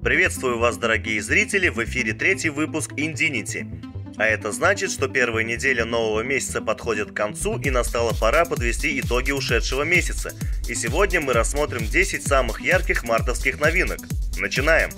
Приветствую вас, дорогие зрители, в эфире третий выпуск Indinity. А это значит, что первая неделя нового месяца подходит к концу и настала пора подвести итоги ушедшего месяца. И сегодня мы рассмотрим 10 самых ярких мартовских новинок. Начинаем!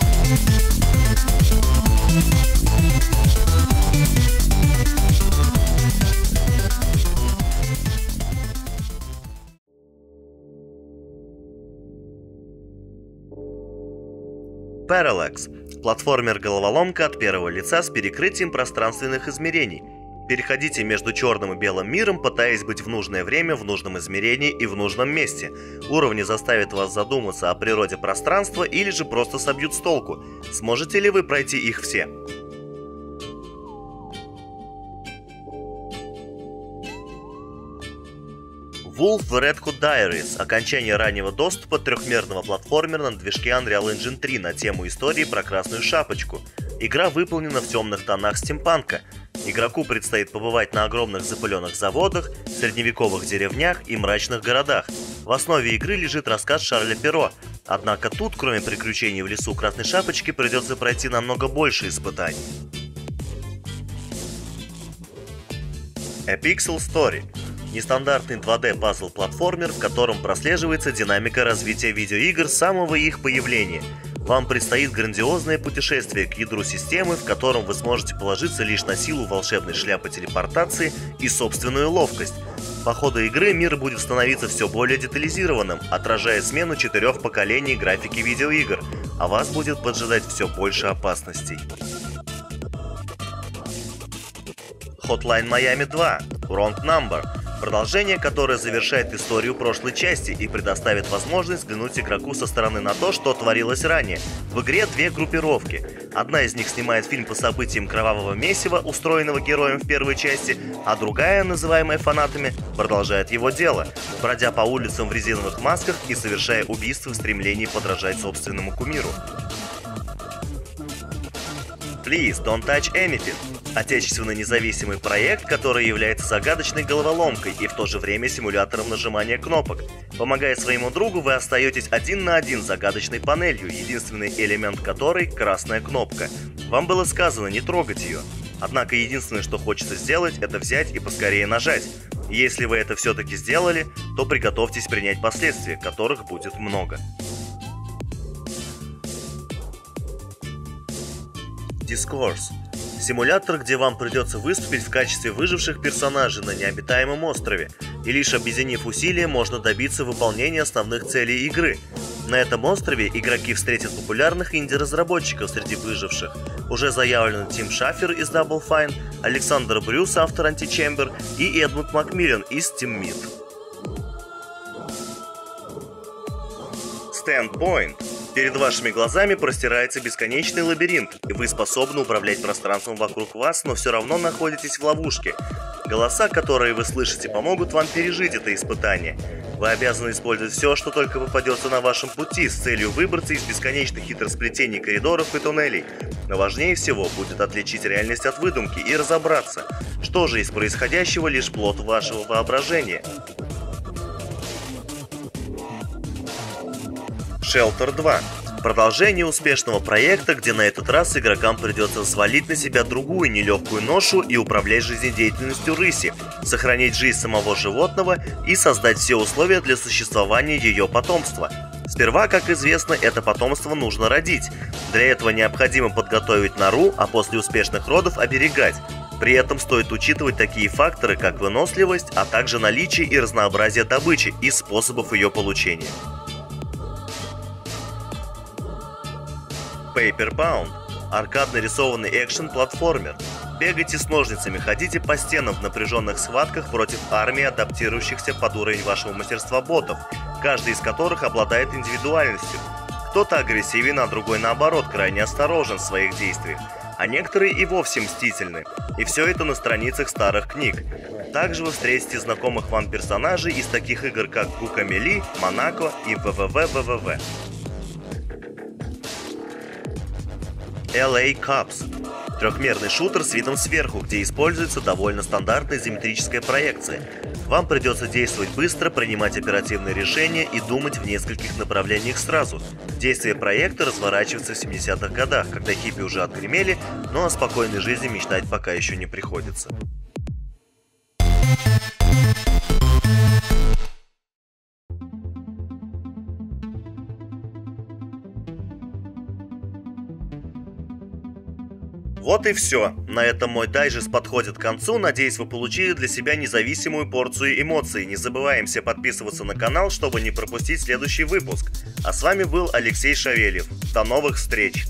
Parallax – платформер-головоломка от первого лица с перекрытием пространственных измерений. Переходите между черным и белым миром, пытаясь быть в нужное время, в нужном измерении и в нужном месте. Уровни заставят вас задуматься о природе пространства или же просто собьют с толку. Сможете ли вы пройти их все? Wolf The Red Hood Diaries – окончание раннего доступа трехмерного платформера на движке Unreal Engine 3 на тему истории про Красную Шапочку. Игра выполнена в темных тонах стимпанка. Игроку предстоит побывать на огромных запыленных заводах, средневековых деревнях и мрачных городах. В основе игры лежит рассказ Шарля Перро. Однако тут, кроме приключений в лесу Красной Шапочки, придется пройти намного больше испытаний. A Pixel Story – нестандартный 2D-пазл-платформер, в котором прослеживается динамика развития видеоигр с самого их появления. Вам предстоит грандиозное путешествие к ядру системы, в котором вы сможете положиться лишь на силу волшебной шляпы телепортации и собственную ловкость. По ходу игры мир будет становиться все более детализированным, отражая смену 4 поколений графики видеоигр, а вас будет поджидать все больше опасностей. Hotline Miami 2 Wrong Number – продолжение, которое завершает историю прошлой части и предоставит возможность взглянуть игроку со стороны на то, что творилось ранее. В игре две группировки. Одна из них снимает фильм по событиям кровавого месива, устроенного героем в первой части, а другая, называемая фанатами, продолжает его дело, бродя по улицам в резиновых масках и совершая убийства в стремлении подражать собственному кумиру. Please Don't Touch Anything – отечественный независимый проект, который является загадочной головоломкой и в то же время симулятором нажимания кнопок. Помогая своему другу, вы остаетесь один на один с загадочной панелью, единственный элемент которой – красная кнопка. Вам было сказано не трогать ее. Однако единственное, что хочется сделать, это взять и поскорее нажать. Если вы это все-таки сделали, то приготовьтесь принять последствия, которых будет много. Discourse – симулятор, где вам придется выступить в качестве выживших персонажей на необитаемом острове, и лишь объединив усилия, можно добиться выполнения основных целей игры. На этом острове игроки встретят популярных инди-разработчиков среди выживших. Уже заявлены Тим Шафер из Double Fine, Александр Брюс, автор Antichamber, и Эдмунд Макмиллан из Team Meat. Standpoint. Перед вашими глазами простирается бесконечный лабиринт, и вы способны управлять пространством вокруг вас, но все равно находитесь в ловушке. Голоса, которые вы слышите, помогут вам пережить это испытание. Вы обязаны использовать все, что только попадется на вашем пути, с целью выбраться из бесконечных хитросплетений коридоров и туннелей. Но важнее всего будет отличить реальность от выдумки и разобраться, что же из происходящего лишь плод вашего воображения. Shelter 2 – продолжение успешного проекта, где на этот раз игрокам придется взвалить на себя другую нелегкую ношу и управлять жизнедеятельностью рыси, сохранить жизнь самого животного и создать все условия для существования ее потомства. Сперва, как известно, это потомство нужно родить. Для этого необходимо подготовить нору, а после успешных родов оберегать. При этом стоит учитывать такие факторы, как выносливость, а также наличие и разнообразие добычи и способов ее получения. Paperbound – аркадно рисованный экшен-платформер. Бегайте с ножницами, ходите по стенам в напряженных схватках против армии адаптирующихся под уровень вашего мастерства ботов, каждый из которых обладает индивидуальностью. Кто-то агрессивен, а другой наоборот крайне осторожен в своих действиях, а некоторые и вовсе мстительны. И все это на страницах старых книг. Также вы встретите знакомых вам персонажей из таких игр, как Гукамели, Монако и ВВВ. LA Cops. Трехмерный шутер с видом сверху, где используется довольно стандартная изометрическая проекция. Вам придется действовать быстро, принимать оперативные решения и думать в нескольких направлениях сразу. Действие проекта разворачивается в 70-х годах, когда хиппи уже отгремели, но о спокойной жизни мечтать пока еще не приходится. Вот и все. На этом мой дайджест подходит к концу. Надеюсь, вы получили для себя независимую порцию эмоций. Не забываем подписываться на канал, чтобы не пропустить следующий выпуск. А с вами был Алексей Шавельев. До новых встреч!